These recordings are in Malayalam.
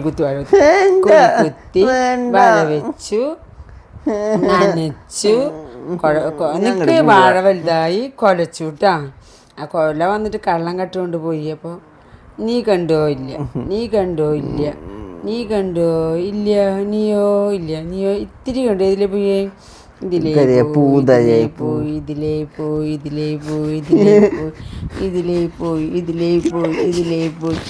കുത്തി വര വെച്ചു, നനച്ചു. എനിക്ക് വാഴ വലുതായി കൊലച്ചു കേട്ടാ. ആ കൊല വന്നിട്ട് കള്ളം കട്ടുകൊണ്ട് പോയി. അപ്പോൾ നീ കണ്ടോ ഇല്ല, നീ കണ്ടോ ഇല്ല, നീ കണ്ടോ ഇല്ല, നീയോ ഇല്ല, നീയോ ഇത്തിരി കണ്ടോ. ഇതിലെ പോയേ, ഇതിലേ പോയി, ഇതിലേ പോയി, ഇതിലേ പോയി, ഇതിലേ പോയി, ഇതിലേ പോയി, ഇതിലേ പോയി, ഇതിലേ പോയി.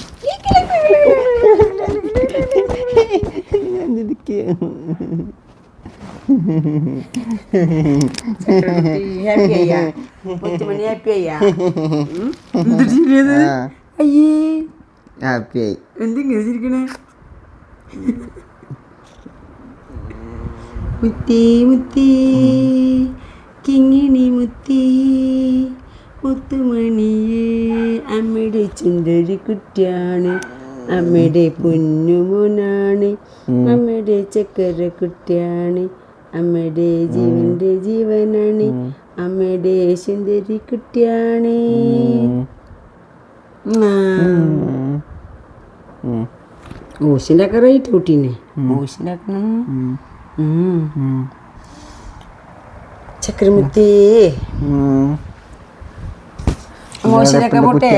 എന്തെങ്കിലും ചിരിക്കണേ? മുത്തി മുത്തി കിങ്ങിണി മുത്തി മുത്തുമണിയേ, അമ്മയുടെ ചുണ്ടൊരു കുട്ടിയാണ്, അമ്മയുടെ പൊന്നുമോനാണ്, അമ്മയുടെ ചക്കര കുട്ടിയാണ്, അമ്മയുടെ ജീവന്റെ ജീവനാണ്, അമ്മയുടെ സുന്ദരി കുട്ടിയാണ്. ഓശിൻ്റെ റേറ്റ് കുട്ടീനെ ഓശിൻ്റെ ചക്രമുത്തി മോശിനൊക്കെ പോട്ടെ.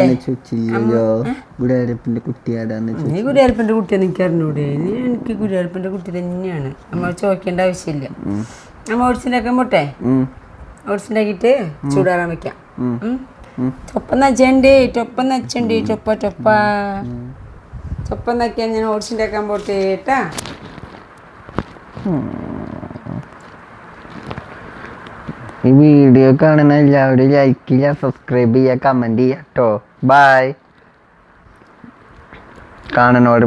ഗുരുവായൂരപ്പന്റെ കുട്ടിയാടാന്ന്. നീ ഗുരുവായൂരപ്പന്റെ കുട്ടിയാന്ന് എനിക്ക് അറിഞ്ഞൂടെ? നീ എനിക്ക് ഗുരുവായൂരപ്പന്റെ കുട്ടി തന്നെയാണ്. നമ്മൾ ചോദിക്കേണ്ട ആവശ്യമില്ല. നമ്മ ഓട്സിൻ്റെ പോട്ടെ. ഓട്സിൻ്റെ ആക്കിയിട്ട് ചൂടാറാൻ വെക്കാം. ചൊപ്പം നച്ചണ്ട്, ചൊപ്പം നച്ചണ്ട്, ചൊപ്പ ചൊപ്പ ചൊപ്പം നക്കിയാൽ ഞാൻ ഓട്സിൻ്റെ ആക്കാൻ പോട്ടെ കേട്ടാ. ഈ വീഡിയോ കാണുന്ന എല്ലാവരും ലൈക്ക് ചെയ്യുക, സബ്സ്ക്രൈബ് ചെയ്യുക, കമന്റ് ചെയ്യുക കേട്ടോ. ബൈ. കാണുന്നവരും